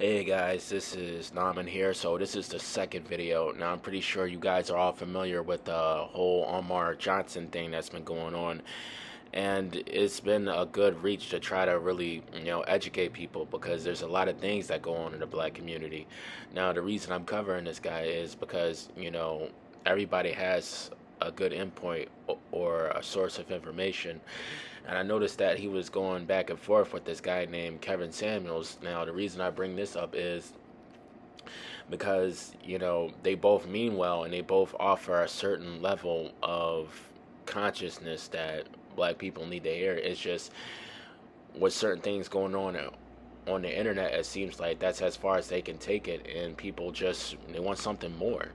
Hey guys, this is Naaman here. So this is the second video. Now I'm pretty sure you guys are all familiar with the whole Omar Johnson thing that's been going on. And it's been a good reach to try to really, educate people because there's a lot of things that go on in the black community. Now the reason I'm covering this guy is because, everybody has a good endpoint or a source of information. And I noticed that he was going back and forth with this guy named Kevin Samuels. Now, the reason I bring this up is because, they both mean well and they both offer a certain level of consciousness that black people need to hear. It's just with certain things going on the internet, it seems like that's as far as they can take it, and people just they want something more.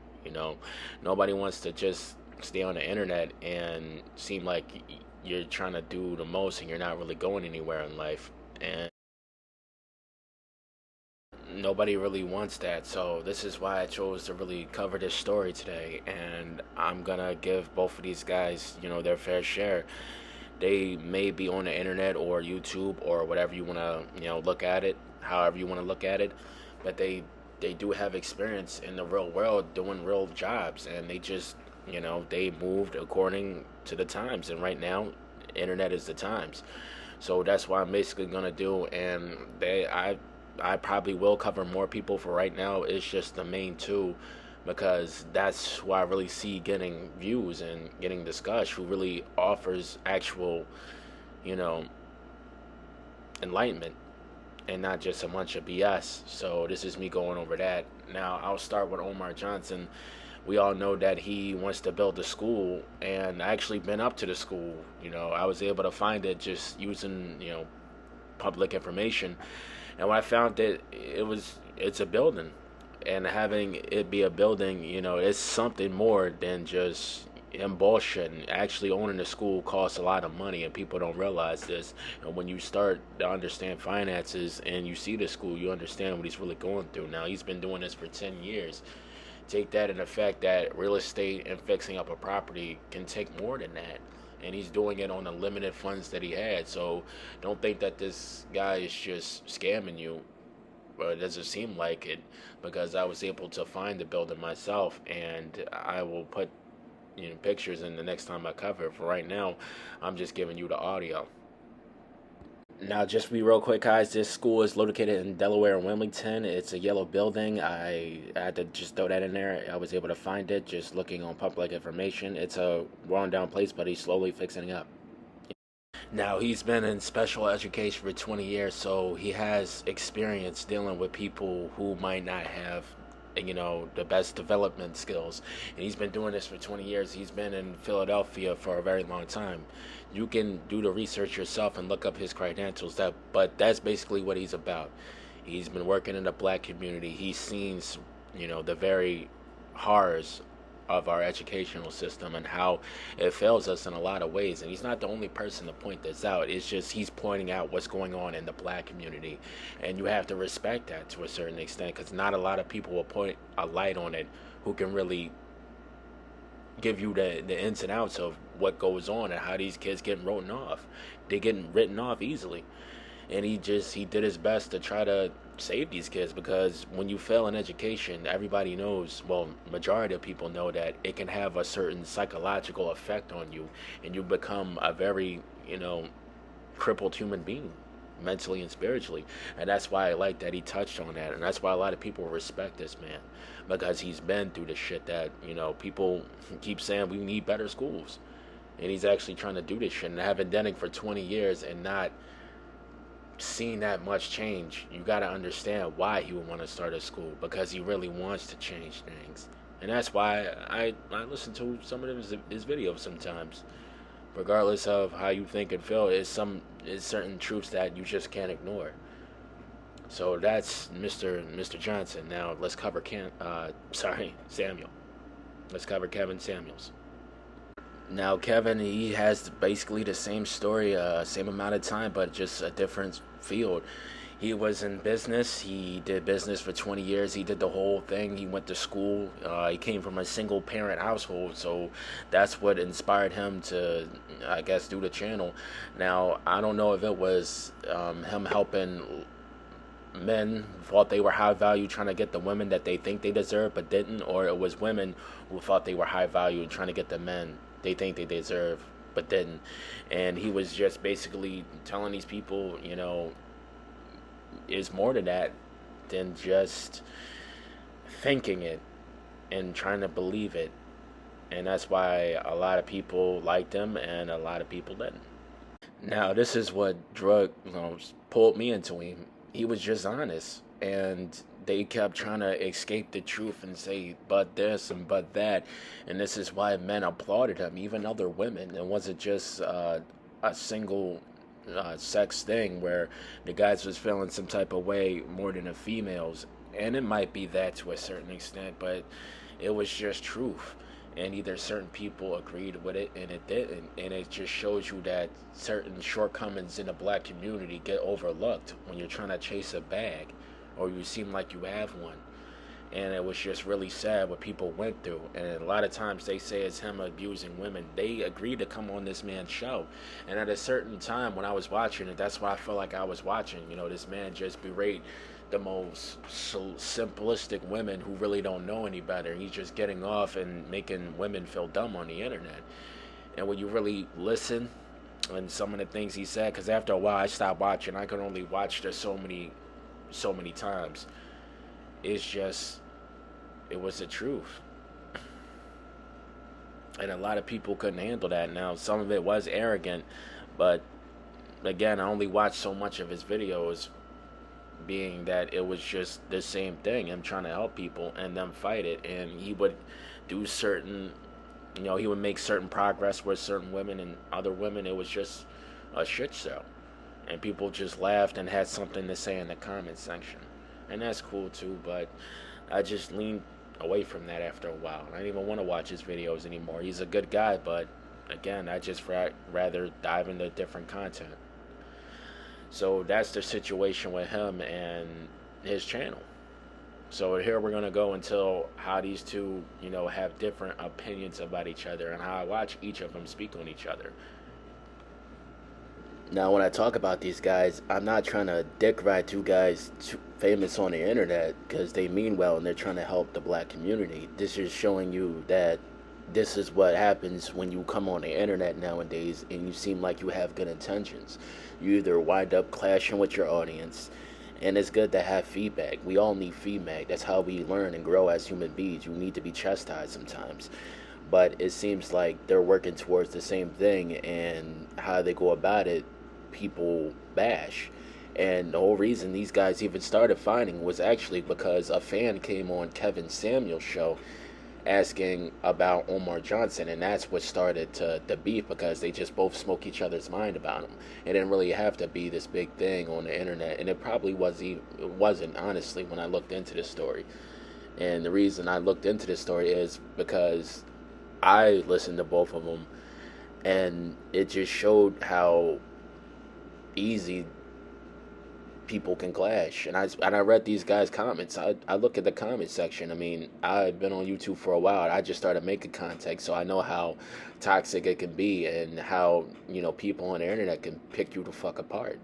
Nobody wants to just stay on the internet and seem like you're trying to do the most and you're not really going anywhere in life. And nobody really wants that. So this is why I chose to really cover this story today. And I'm gonna give both of these guys, their fair share. They may be on the internet or YouTube or whatever you want to, look at it, however you want to look at it, but they do have experience in the real world doing real jobs, and they just, they moved according to the times, and right now, internet is the times. So that's what I'm basically gonna do, and I probably will cover more people. For right now, it's just the main two, because that's who I really see getting views and getting discussed, who really offers actual, you know, enlightenment and not just a bunch of BS. So this is me going over that. Now I'll start with Omar Johnson. We all know that he wants to build a school, and I actually been up to the school. I was able to find it just using, public information. And when I found it, it's a building, and having it be a building, it's something more than just him bullshitting. Actually, owning a school costs a lot of money, and people don't realize this. And when you start to understand finances and you see the school, you understand what he's really going through. Now he's been doing this for 10 years. Take that in the fact that real estate and fixing up a property can take more than that, and he's doing it on the limited funds that he had. So don't think that this guy is just scamming you. But it doesn't seem like it, because I was able to find the building myself, and I will put pictures in the next time I cover it. For right now, I'm just giving you the audio. Now, just be real quick, guys. This school is located in Delaware and Wilmington. It's a yellow building. I had to just throw that in there. I was able to find it just looking on public information. It's a worn down place, but he's slowly fixing it up. Now, he's been in special education for 20 years, so he has experience dealing with people who might not have, the best development skills. And he's been doing this for 20 years. He's been in Philadelphia for a very long time. You can do the research yourself and look up his credentials. But that's basically what he's about. He's been working in the black community. He's seen, the very horrors of our educational system and how it fails us in a lot of ways. And he's not the only person to point this out. It's just he's pointing out what's going on in the black community. And you have to respect that to a certain extent, because not a lot of people will point a light on it who can really give you the ins and outs of what goes on and how these kids get written off. They get written off easily. And he did his best to try to save these kids, because when you fail in education, everybody knows, well, majority of people know that it can have a certain psychological effect on you, and you become a very, crippled human being, mentally and spiritually. And that's why I like that he touched on that, and that's why a lot of people respect this man, because he's been through the shit that, people keep saying we need better schools. And he's actually trying to do this shit, and having done it for 20 years and not seen that much change. You got to understand why he would want to start a school, because he really wants to change things. And that's why I listen to some of his videos sometimes. Regardless of how you think and feel, is certain truths that you just can't ignore. So that's Mr. Johnson. Now let's cover Samuel. Let's cover Kevin Samuels. Now Kevin, he has basically the same story, same amount of time, but just a different field. He was in business. He did business for 20 years. He did the whole thing. He went to school. He came from a single parent household, so that's what inspired him to, I guess, do the channel. Now, I don't know if it was him helping men thought they were high value trying to get the women that they think they deserve but didn't, or it was women who thought they were high value and trying to get the men they think they deserve but didn't. And he was just basically telling these people, is more to that than just thinking it and trying to believe it. And that's why a lot of people liked him and a lot of people didn't. Now, this is what pulled me into him. He was just honest, and they kept trying to escape the truth and say but this and but that, and this is why men applauded him, even other women. It wasn't just a single sex thing where the guys was feeling some type of way more than the females, and it might be that to a certain extent, but it was just truth. And either certain people agreed with it and it didn't, and it just shows you that certain shortcomings in the black community get overlooked when you're trying to chase a bag or you seem like you have one. And it was just really sad what people went through, and a lot of times they say it's him abusing women. They agreed to come on this man's show, and at a certain time when I was watching it, that's what I felt like I was watching. This man just berate the most simplistic women who really don't know any better. He's just getting off and making women feel dumb on the internet. And when you really listen and some of the things he said, because after a while I stopped watching, I could only watch this so many times. It's just, it was the truth. And a lot of people couldn't handle that. Now, some of it was arrogant, but again, I only watched so much of his videos, being that it was just the same thing, him trying to help people and them fight it. And he would do certain, he would make certain progress with certain women, and other women, it was just a shit show. And people just laughed and had something to say in the comment section. And that's cool too, but I just leaned away from that after a while. I didn't even want to watch his videos anymore. He's a good guy, but again, I just rather dive into different content. So that's the situation with him and his channel. So here we're gonna go until how these two, have different opinions about each other and how I watch each of them speak on each other. Now, when I talk about these guys, I'm not trying to dick ride two guys famous on the internet because they mean well and they're trying to help the black community. This is showing you that this is what happens when you come on the internet nowadays and you seem like you have good intentions. You either wind up clashing with your audience, and it's good to have feedback. We all need feedback. That's how we learn and grow as human beings. You need to be chastised sometimes. But it seems like they're working towards the same thing, and how they go about it, people bash. And the whole reason these guys even started fighting was actually because a fan came on Kevin Samuel's show asking about Omar Johnson, and that's what started the beef, because they just both smoke each other's mind about him. It didn't really have to be this big thing on the internet, and it probably wasn't, honestly, when I looked into this story. And the reason I looked into this story is because I listened to both of them, and it just showed how easy people can clash. And I read these guys' comments. I look at the comment section. I mean, I've been on YouTube for a while. I just started making content, so I know how toxic it can be and how, people on the internet can pick you the fuck apart.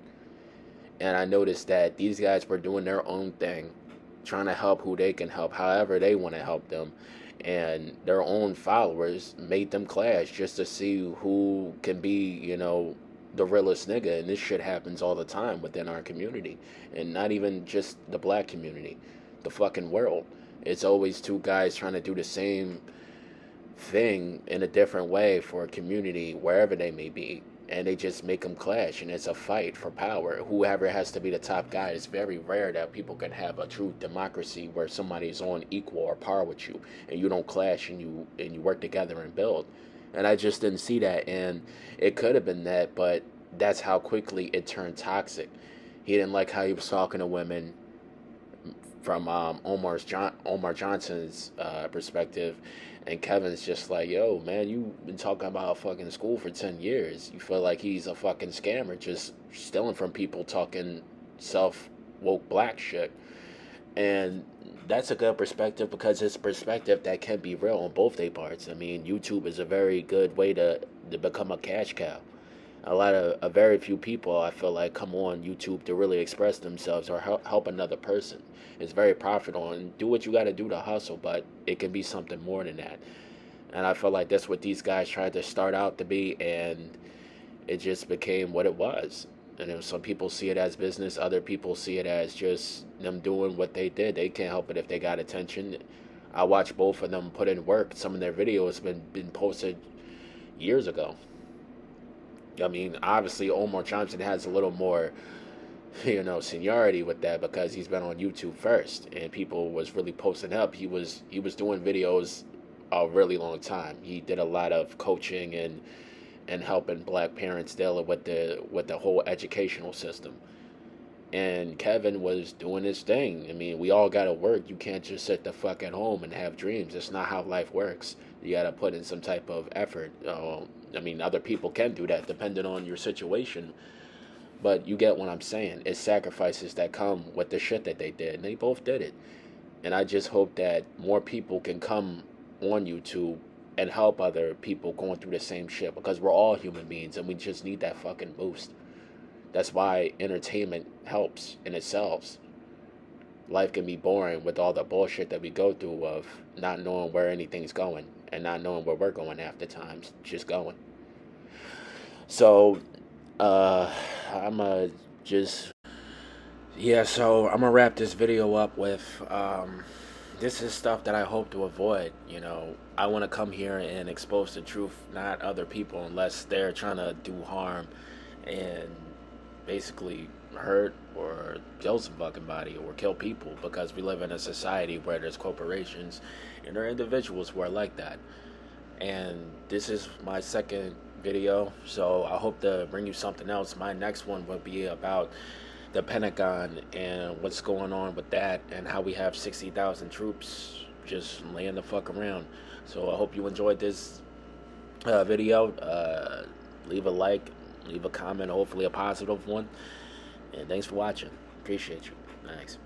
And I noticed that these guys were doing their own thing, trying to help who they can help, however they want to help them. And their own followers made them clash just to see who can be, the realest nigga. And this shit happens all the time within our community, and not even just the black community, the fucking world. It's always two guys trying to do the same thing in a different way for a community, wherever they may be, and they just make them clash, and it's a fight for power. Whoever has to be the top guy. It's very rare that people can have a true democracy where somebody is on equal or par with you, and you don't clash, and you work together and build. And I just didn't see that, and it could have been that, but that's how quickly it turned toxic. He didn't like how he was talking to women from Omar Johnson's perspective, and Kevin's just like, yo, man, you've been talking about fucking school for 10 years. You feel like he's a fucking scammer, just stealing from people, talking self-woke black shit. And that's a good perspective, because it's a perspective that can be real on both their parts. I mean, YouTube is a very good way to become a cash cow. A very few people, I feel like, come on YouTube to really express themselves or help another person. It's very profitable, and do what you got to do to hustle, but it can be something more than that. And I feel like that's what these guys tried to start out to be, and it just became what it was. And then some people see it as business, other people see it as just them doing what they did. They can't help it if they got attention. I watched both of them put in work. Some of their videos been posted years ago. I mean, obviously Omar Johnson has a little more, seniority with that because he's been on YouTube first, and people was really posting up. He was doing videos a really long time. He did a lot of coaching and helping black parents deal with the whole educational system. And Kevin was doing his thing. I mean, we all gotta work. You can't just sit the fuck at home and have dreams. That's not how life works. You gotta put in some type of effort. I mean, other people can do that depending on your situation. But you get what I'm saying. It's sacrifices that come with the shit that they did. And they both did it. And I just hope that more people can come on YouTube and help other people going through the same shit, because we're all human beings and we just need that fucking boost. That's why entertainment helps in itself. Life can be boring with all the bullshit that we go through of not knowing where anything's going and not knowing where we're going half the times, just going. So, I'm just yeah. So I'm gonna wrap this video up with this is stuff that I hope to avoid. I want to come here and expose the truth, not other people, unless they're trying to do harm and basically hurt or kill some fucking body or kill people, because we live in a society where there's corporations and there are individuals who are like that. And this is my second video, so I hope to bring you something else. My next one will be about the Pentagon and what's going on with that, and how we have 60,000 troops just laying the fuck around. So I hope you enjoyed this video. Leave a like, leave a comment, hopefully a positive one. And thanks for watching. Appreciate you. Thanks.